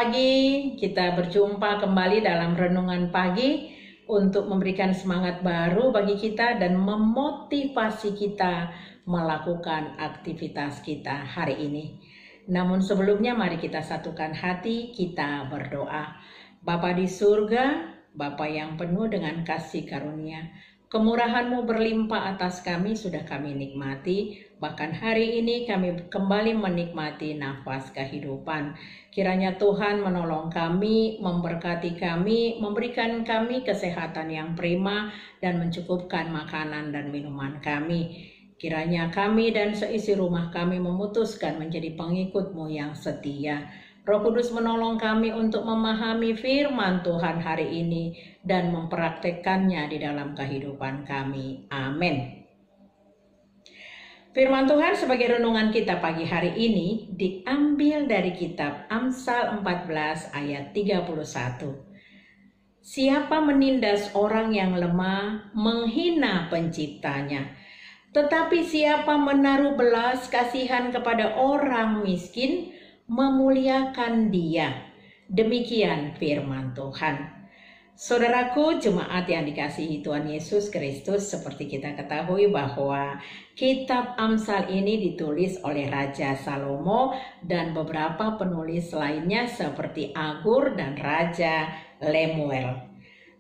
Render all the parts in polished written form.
pagi, kita berjumpa kembali dalam renungan pagi untuk memberikan semangat baru bagi kita dan memotivasi kita melakukan aktivitas kita hari ini. Namun sebelumnya mari kita satukan hati, kita berdoa. Bapa di surga, Bapa yang penuh dengan kasih karunia, kemurahan-Mu berlimpah atas kami sudah kami nikmati. Bahkan hari ini kami kembali menikmati nafas kehidupan. Kiranya Tuhan menolong kami, memberkati kami, memberikan kami kesehatan yang prima dan mencukupkan makanan dan minuman kami. Kiranya kami dan seisi rumah kami memutuskan menjadi pengikut-Mu yang setia. Roh Kudus menolong kami untuk memahami firman Tuhan hari ini dan mempraktekkannya di dalam kehidupan kami. Amin. Firman Tuhan sebagai renungan kita pagi hari ini diambil dari kitab Amsal 14 ayat 31. Siapa menindas orang yang lemah menghina penciptanya, tetapi siapa menaruh belas kasihan kepada orang miskin memuliakan dia. Demikian firman Tuhan. Saudaraku, jemaat yang dikasihi Tuhan Yesus Kristus, seperti kita ketahui bahwa kitab Amsal ini ditulis oleh Raja Salomo dan beberapa penulis lainnya seperti Agur dan Raja Lemuel.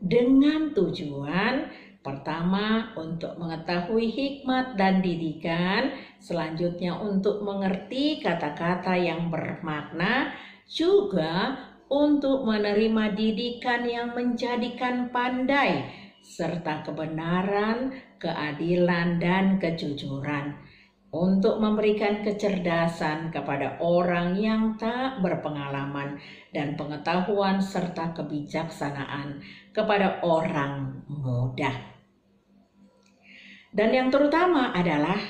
Dengan tujuan pertama untuk mengetahui hikmat dan didikan, selanjutnya untuk mengerti kata-kata yang bermakna, juga untuk menerima didikan yang menjadikan pandai, serta kebenaran, keadilan, dan kejujuran, untuk memberikan kecerdasan kepada orang yang tak berpengalaman dan pengetahuan serta kebijaksanaan kepada orang muda. Dan yang terutama adalah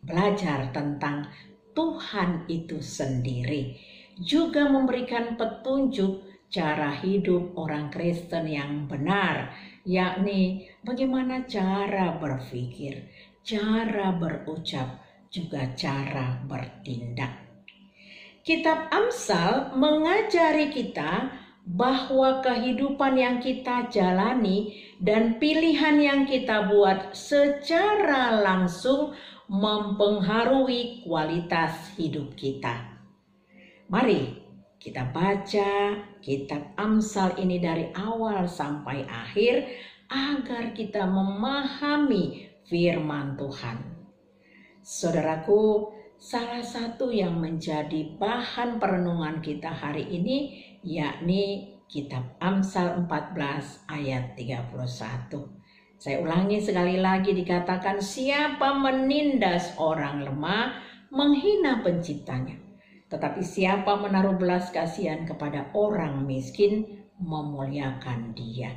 belajar tentang Tuhan itu sendiri. Juga memberikan petunjuk cara hidup orang Kristen yang benar, yakni bagaimana cara berpikir, cara berucap, juga cara bertindak. Kitab Amsal mengajari kita bahwa kehidupan yang kita jalani dan pilihan yang kita buat secara langsung mempengaruhi kualitas hidup kita. Mari kita baca kitab Amsal ini dari awal sampai akhir agar kita memahami firman Tuhan. Saudaraku, salah satu yang menjadi bahan perenungan kita hari ini yakni kitab Amsal 14 ayat 31. Saya ulangi sekali lagi, dikatakan siapa menindas orang lemah menghina penciptanya. Tetapi siapa menaruh belas kasihan kepada orang miskin memuliakan dia.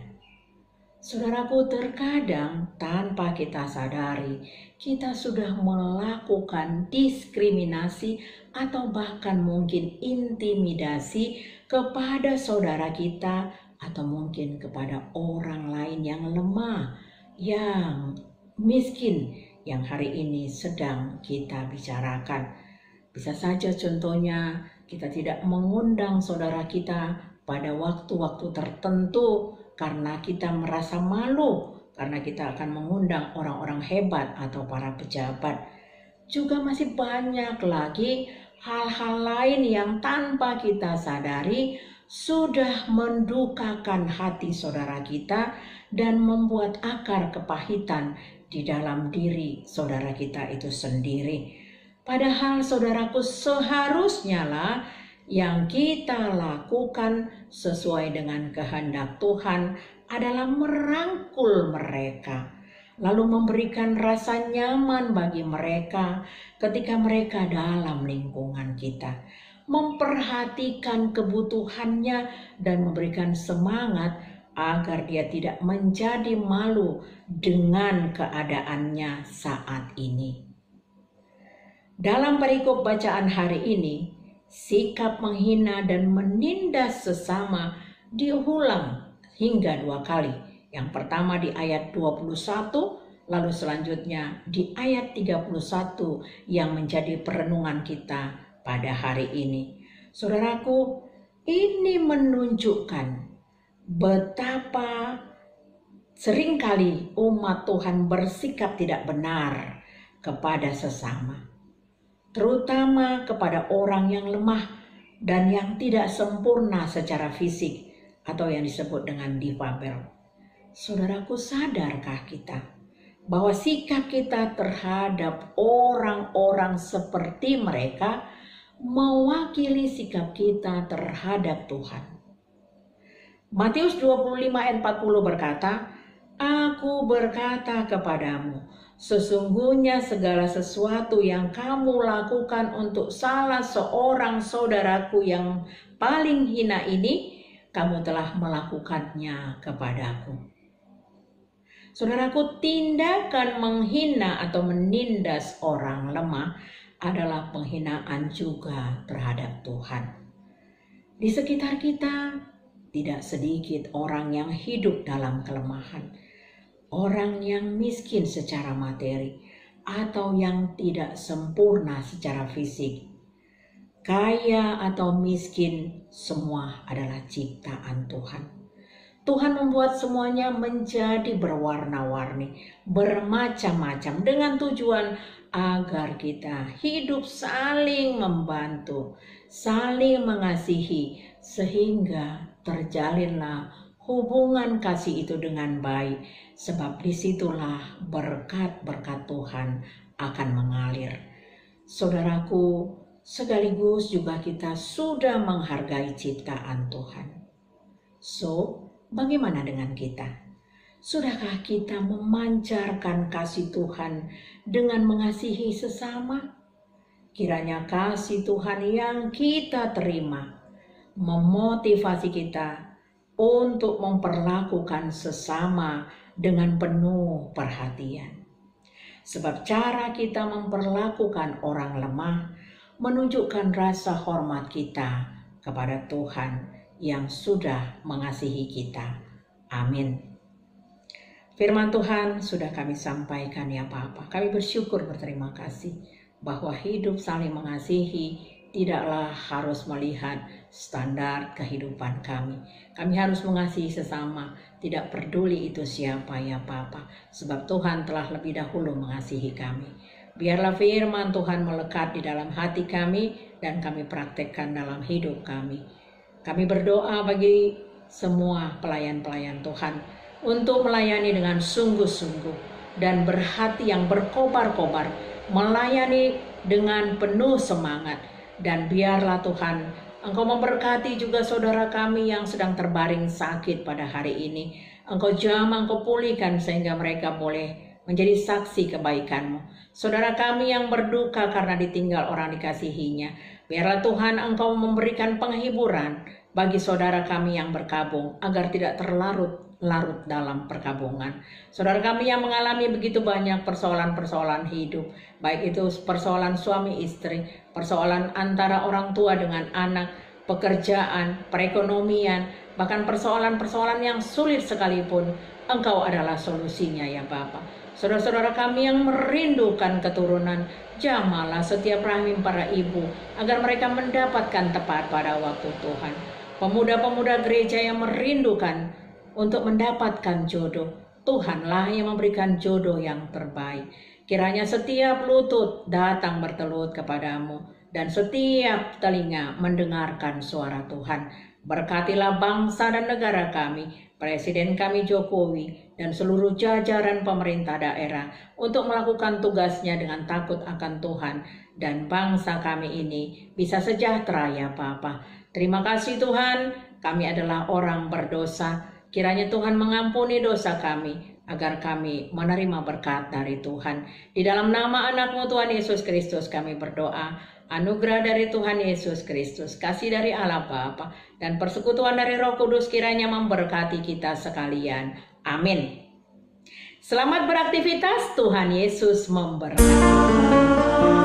Saudaraku, terkadang tanpa kita sadari kita sudah melakukan diskriminasi atau bahkan mungkin intimidasi kepada saudara kita atau mungkin kepada orang lain yang lemah, yang miskin, yang hari ini sedang kita bicarakan. Bisa saja contohnya kita tidak mengundang saudara kita pada waktu-waktu tertentu karena kita merasa malu, karena kita akan mengundang orang-orang hebat atau para pejabat. Juga masih banyak lagi hal-hal lain yang tanpa kita sadari sudah mendukakan hati saudara kita dan membuat akar kepahitan di dalam diri saudara kita itu sendiri. Padahal saudaraku, seharusnya lah yang kita lakukan sesuai dengan kehendak Tuhan adalah merangkul mereka, lalu memberikan rasa nyaman bagi mereka ketika mereka dalam lingkungan kita, memperhatikan kebutuhannya dan memberikan semangat agar dia tidak menjadi malu dengan keadaannya saat ini. Dalam perikop bacaan hari ini, sikap menghina dan menindas sesama diulang hingga 2 kali. Yang pertama di ayat 21, lalu selanjutnya di ayat 31 yang menjadi perenungan kita pada hari ini. Saudaraku, Ini menunjukkan betapa seringkali umat Tuhan bersikap tidak benar kepada sesama, terutama kepada orang yang lemah dan yang tidak sempurna secara fisik atau yang disebut dengan difabel. Saudaraku, sadarkah kita bahwa sikap kita terhadap orang-orang seperti mereka mewakili sikap kita terhadap Tuhan? Matius 25 ayat 40 berkata, "Aku berkata kepadamu, sesungguhnya segala sesuatu yang kamu lakukan untuk salah seorang saudaraku yang paling hina ini, kamu telah melakukannya kepadaku." Saudaraku, tindakan menghina atau menindas orang lemah adalah penghinaan juga terhadap Tuhan. Di sekitar kita tidak sedikit orang yang hidup dalam kelemahan, orang yang miskin secara materi atau yang tidak sempurna secara fisik. Kaya atau miskin, semua adalah ciptaan Tuhan. Tuhan membuat semuanya menjadi berwarna-warni, bermacam-macam dengan tujuan agar kita hidup saling membantu, saling mengasihi, sehingga terjalinlah hubungan kasih itu dengan baik, sebab disitulah berkat-berkat Tuhan akan mengalir. Saudaraku, sekaligus juga kita sudah menghargai ciptaan Tuhan. So, bagaimana dengan kita? Sudahkah kita memancarkan kasih Tuhan dengan mengasihi sesama? Kiranya kasih Tuhan yang kita terima memotivasi kita untuk memperlakukan sesama dengan penuh perhatian. Sebab cara kita memperlakukan orang lemah menunjukkan rasa hormat kita kepada Tuhan yang sudah mengasihi kita. Amin. Firman Tuhan sudah kami sampaikan ya Bapa. Kami bersyukur berterima kasih bahwa hidup saling mengasihi tidaklah harus melihat standar kehidupan kami. Kami harus mengasihi sesama, tidak peduli itu siapa ya Bapa. Sebab Tuhan telah lebih dahulu mengasihi kami. Biarlah firman Tuhan melekat di dalam hati kami dan kami praktekkan dalam hidup kami. Kami berdoa bagi semua pelayan-pelayan Tuhan untuk melayani dengan sungguh-sungguh dan berhati yang berkobar-kobar, melayani dengan penuh semangat. Dan biarlah Tuhan, Engkau memberkati juga saudara kami yang sedang terbaring sakit pada hari ini. Engkau jamah, Engkau pulihkan sehingga mereka boleh menjadi saksi kebaikan-Mu. Saudara kami yang berduka karena ditinggal orang dikasihinya, biarlah Tuhan Engkau memberikan penghiburan bagi saudara kami yang berkabung agar tidak terlarut dalam perkabungan. Saudara kami yang mengalami begitu banyak persoalan-persoalan hidup, baik itu persoalan suami istri, persoalan antara orang tua dengan anak, pekerjaan, perekonomian, bahkan persoalan-persoalan yang sulit sekalipun, Engkau adalah solusinya ya Bapa. Saudara-saudara kami yang merindukan keturunan, jamahlah setiap rahim para ibu agar mereka mendapatkan tepat pada waktu Tuhan. Pemuda-pemuda gereja yang merindukan untuk mendapatkan jodoh, Tuhanlah yang memberikan jodoh yang terbaik. Kiranya setiap lutut datang bertelut kepadamu dan setiap telinga mendengarkan suara Tuhan. Berkatilah bangsa dan negara kami, Presiden kami Jokowi, dan seluruh jajaran pemerintah daerah untuk melakukan tugasnya dengan takut akan Tuhan, dan bangsa kami ini bisa sejahtera ya Bapa. Terima kasih Tuhan, kami adalah orang berdosa. Kiranya Tuhan mengampuni dosa kami, agar kami menerima berkat dari Tuhan. Di dalam nama anak-Mu Tuhan Yesus Kristus kami berdoa. Anugerah dari Tuhan Yesus Kristus, kasih dari Allah Bapa, dan persekutuan dari Roh Kudus kiranya memberkati kita sekalian. Amin. Selamat beraktivitas, Tuhan Yesus memberkati.